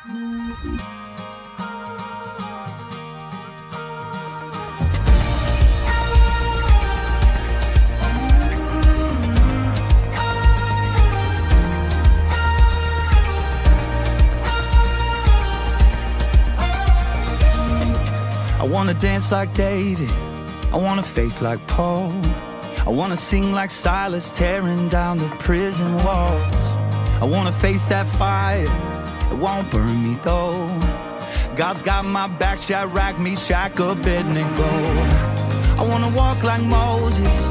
I wanna dance like David, I want a faith like Paul. I wanna sing like Silas, tearing down the prison walls. I wanna face that fire, it won't burn me though. God's got my back, Shadrach, Meshach, Abednego. I wanna walk like Moses,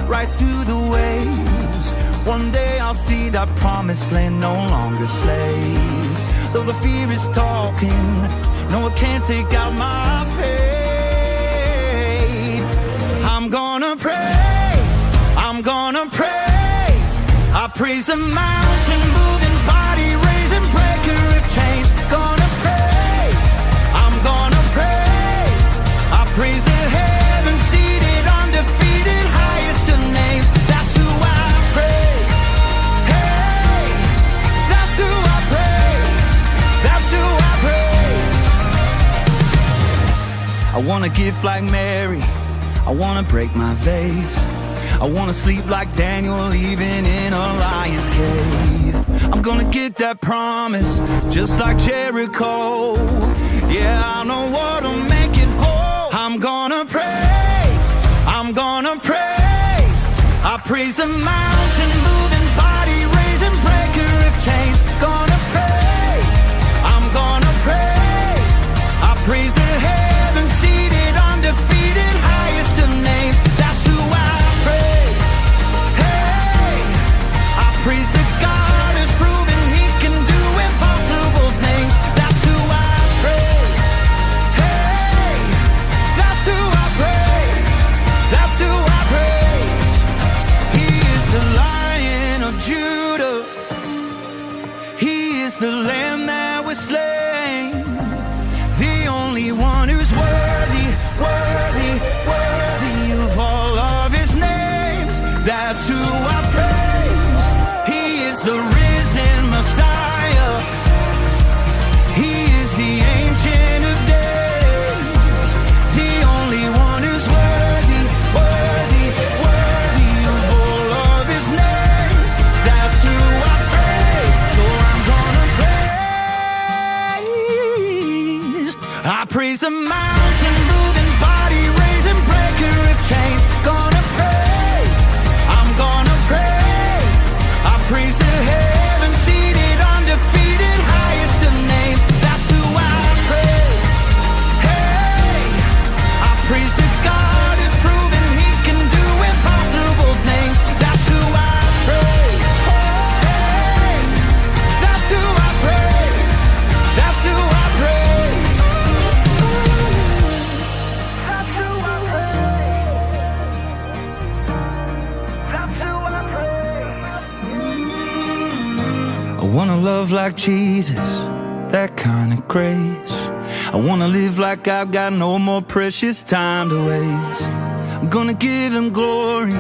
right through the waves. One day I'll see that promised land, no longer slaves. Though the fear is talking, no, it can't take out my faith. I'm gonna praise, I'm gonna praise. I praise the mountain moving, body raising, breaker of chains. Gonna praise, I'm gonna praise. I praise the heaven seated, undefeated, highest of names. That's who I praise. Hey, that's who I praise. That's who I praise. I wanna give like Mary, I wanna break my vase. I wanna sleep like Daniel, even in a lion's cave. I'm gonna get that promise, just like Jericho. Yeah, I know what'll make it for. I'm gonna praise, I'm gonna praise. I praise the mountain moving, body raising, breaker of chains. Gonna praise, I'm gonna praise. I praise the heaven seated, undefeated, highest of names. That's who I praise. Hey, I praise the God who's proven he can do impossible things. That's who I praise. Hey, that's who I praise. That's who I praise. He is the Lion of Judah. He is the Lamb that was slain. The only one who's worthy, worthy, worthy of all of his names. That's who I praise. He is the risen Messiah. He is the Ancient of Days. The only one who's worthy, worthy, worthy of all of his names. That's who I praise. So I'm gonna praise. I praise the mountain moving, body raising, breaker of chains. Gonna praise, I'm gonna praise. I praise the heaven seated, undefeated, highest of names. That's who I praise. Hey, I praise the God who's proven he can do impossible things. That's who I praise. Hey, that's who I praise. That's who I praise. That's who I praise. That's who I praise. I wanna love like Jesus, that kind of grace. I wanna live like I've got no more precious time to waste. I'm gonna give him glory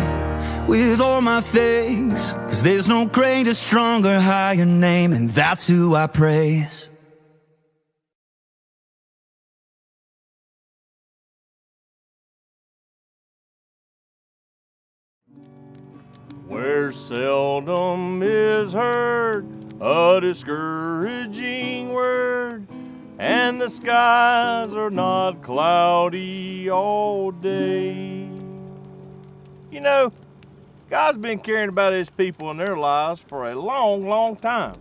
with all my things, 'cause there's no greater, stronger, higher name, and that's who I praise. Where seldom is heard a discouraging word, and the skies are not cloudy all day. You know, God's been caring about his people and their lives for a long, long time.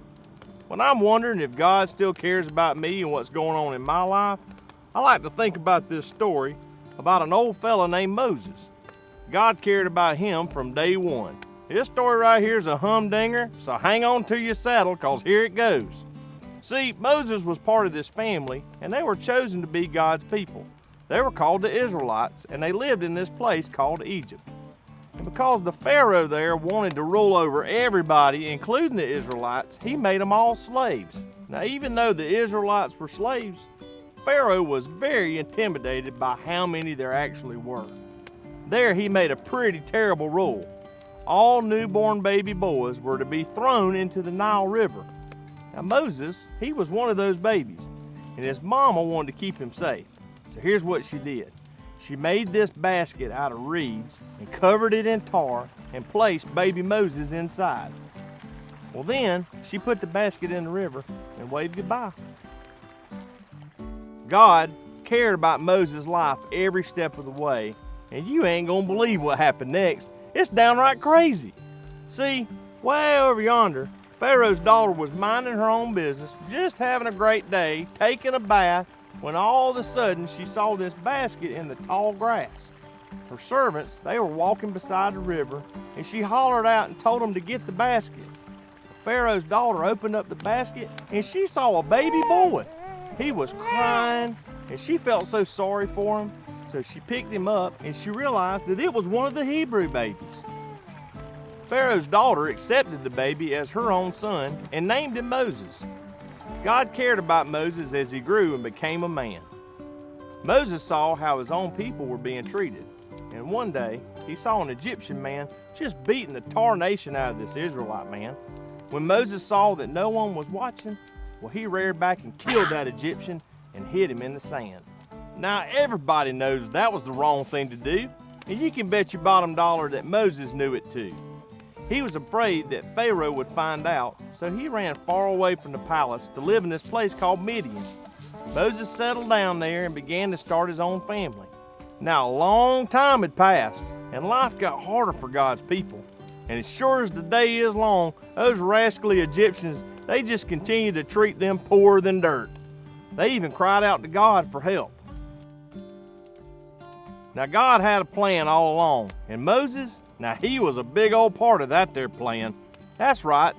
When I'm wondering if God still cares about me and what's going on in my life, I like to think about this story about an old fella named Moses. God cared about him from day one. This story right here is a humdinger, so hang on to your saddle, cause here it goes. See, Moses was part of this family, and they were chosen to be God's people. They were called the Israelites, and they lived in this place called Egypt. And because the Pharaoh there wanted to rule over everybody, including the Israelites, he made them all slaves. Now, even though the Israelites were slaves, Pharaoh was very intimidated by how many there actually were. There he made a pretty terrible rule. All newborn baby boys were to be thrown into the Nile River. Now Moses, he was one of those babies, and his mama wanted to keep him safe. So here's what she did. She made this basket out of reeds and covered it in tar and placed baby Moses inside. Well then, she put the basket in the river and waved goodbye. God cared about Moses' life every step of the way, and you ain't gonna believe what happened next. It's downright crazy. See, way over yonder, Pharaoh's daughter was minding her own business, just having a great day, taking a bath, when all of a sudden she saw this basket in the tall grass. Her servants, they were walking beside the river, and she hollered out and told them to get the basket. Pharaoh's daughter opened up the basket, and she saw a baby boy. He was crying, and she felt so sorry for him, so she picked him up, and she realized that it was one of the Hebrew babies. Pharaoh's daughter accepted the baby as her own son and named him Moses. God cared about Moses as he grew and became a man. Moses saw how his own people were being treated, and one day he saw an Egyptian man just beating the tarnation out of this Israelite man. When Moses saw that no one was watching, well, he reared back and killed that Egyptian and hid him in the sand. Now everybody knows that was the wrong thing to do, and you can bet your bottom dollar that Moses knew it too. He was afraid that Pharaoh would find out, so he ran far away from the palace to live in this place called Midian. Moses settled down there and began to start his own family. Now a long time had passed, and life got harder for God's people. And as sure as the day is long, those rascally Egyptians, they just continued to treat them poorer than dirt. They even cried out to God for help. Now God had a plan all along, and Moses, now he was a big old part of that there plan. That's right,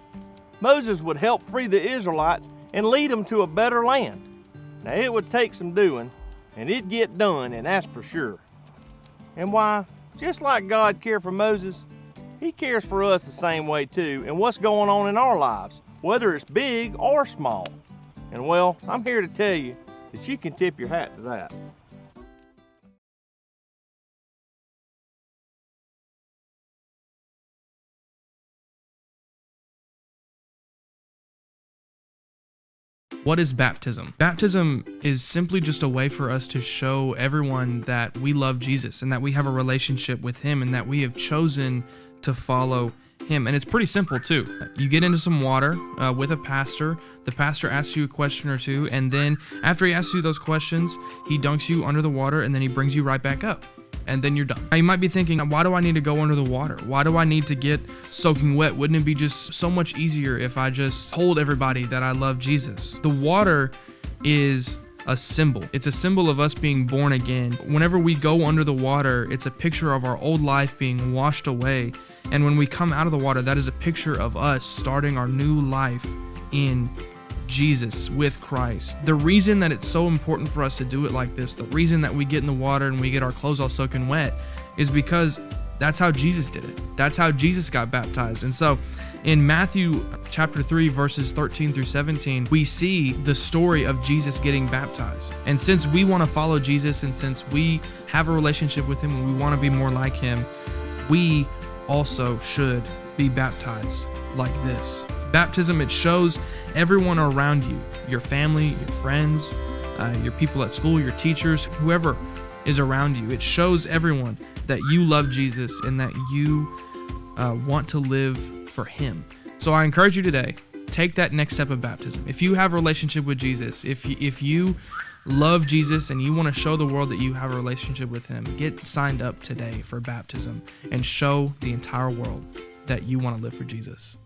Moses would help free the Israelites and lead them to a better land. Now it would take some doing, and it'd get done, and that's for sure. And why, just like God cared for Moses, He cares for us the same way too, and what's going on in our lives, whether it's big or small. And well, I'm here to tell you that you can tip your hat to that. What is baptism? Baptism is simply just a way for us to show everyone that we love Jesus and that we have a relationship with Him and that we have chosen to follow Him. And it's pretty simple too. You get into some water with a pastor. The pastor asks you a question or two, and then after he asks you those questions, he dunks you under the water and then he brings you right back up. And then you're done. Now you might be thinking, why do I need to go under the water? Why do I need to get soaking wet? Wouldn't it be just so much easier if I just told everybody that I love Jesus? The water is a symbol. It's a symbol of us being born again. Whenever we go under the water, it's a picture of our old life being washed away. And when we come out of the water, that is a picture of us starting our new life in Jesus, with Christ. The reason that it's so important for us to do it like this, the reason that we get in the water and we get our clothes all soaking wet, is because that's how Jesus did it. That's how Jesus got baptized. And so in Matthew chapter 3, verses 13 through 17, we see the story of Jesus getting baptized. And since we want to follow Jesus, and since we have a relationship with Him and we want to be more like Him, we also should be baptized like this. Baptism, it shows everyone around you, your family, your friends, your people at school, your teachers, whoever is around you. It shows everyone that you love Jesus and that you want to live for Him. So I encourage you today, take that next step of baptism. If you have a relationship with Jesus, if you love Jesus and you want to show the world that you have a relationship with Him, get signed up today for baptism and show the entire world that you want to live for Jesus.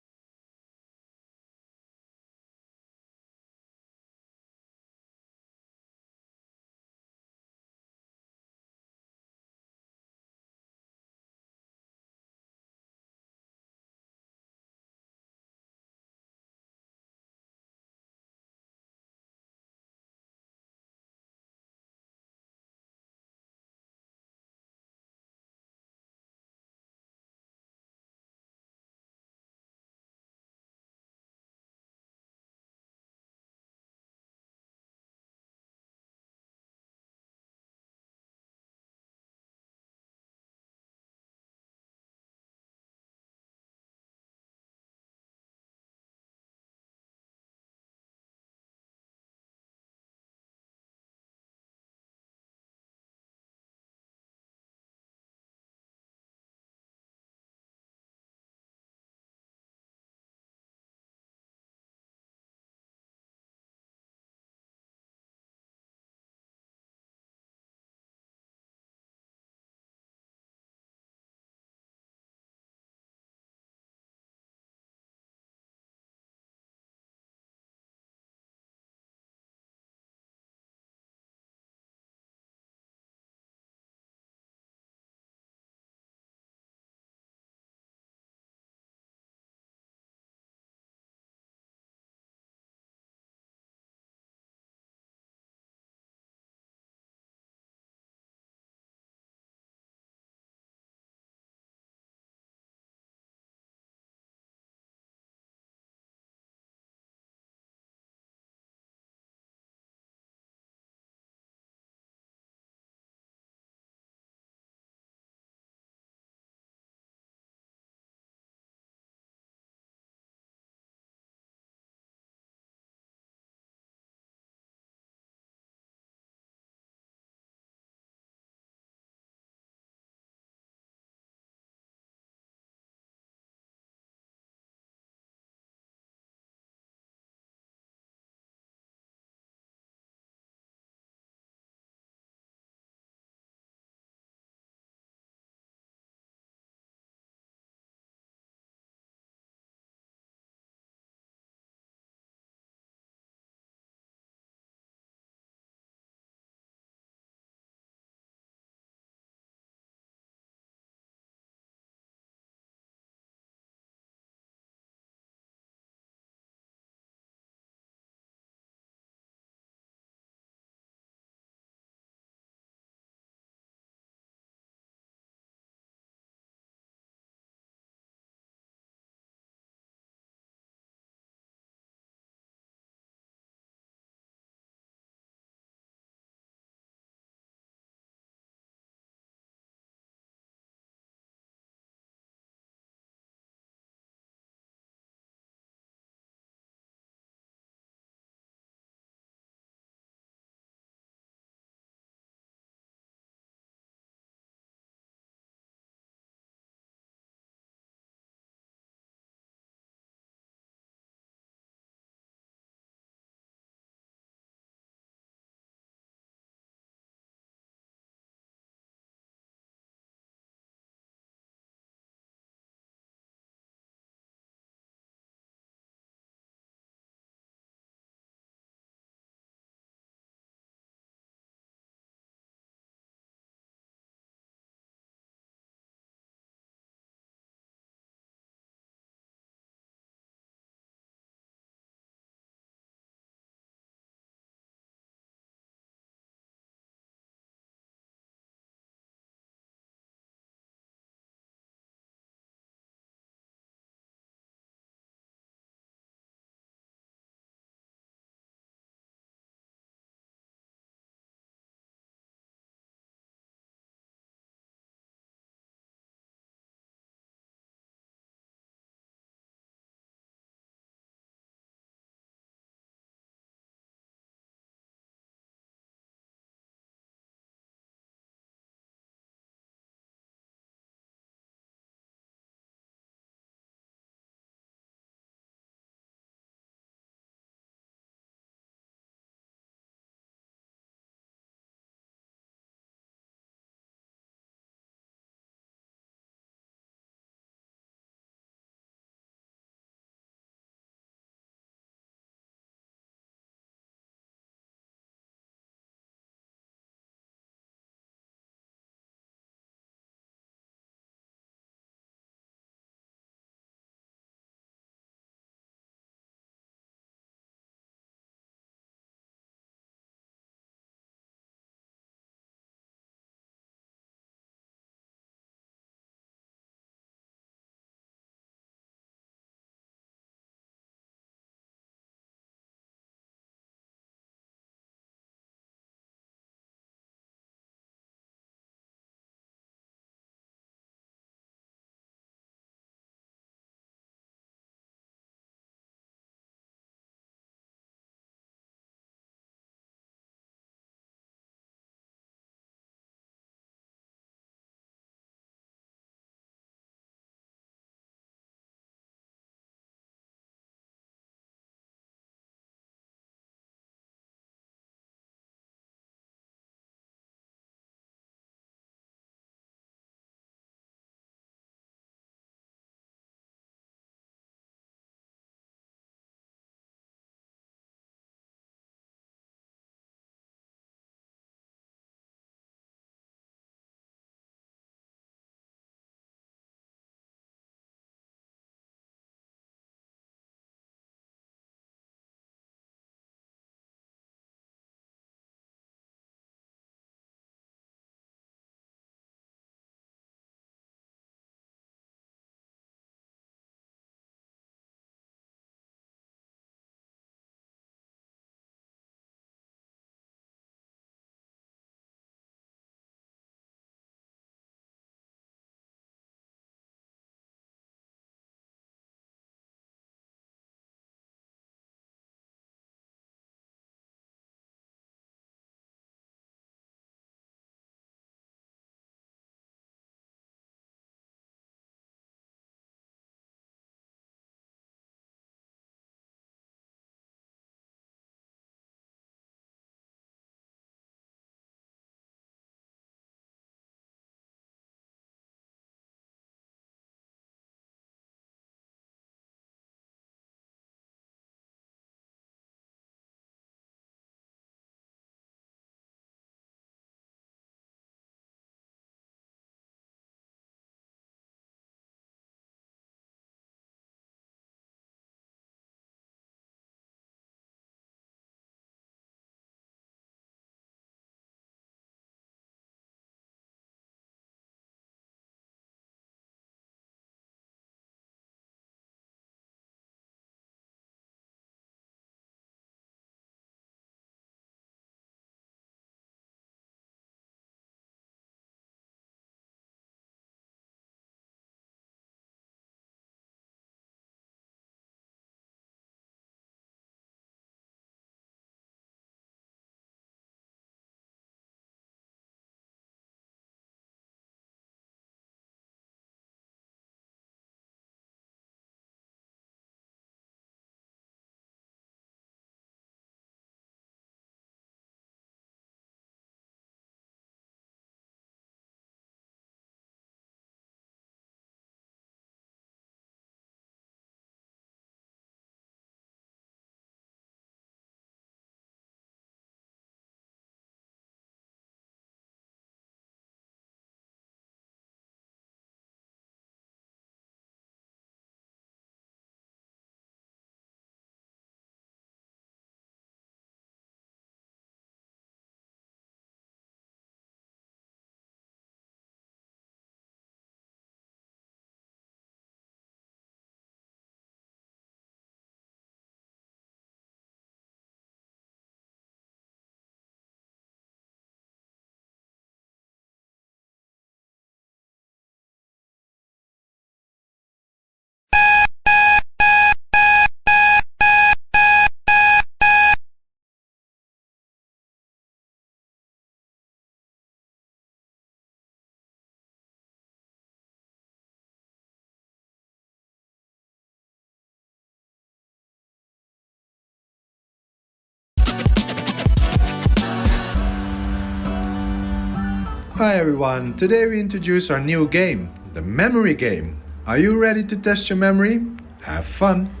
Hi everyone, today we introduce our new game, the memory game. Are you ready to test your memory? Have fun!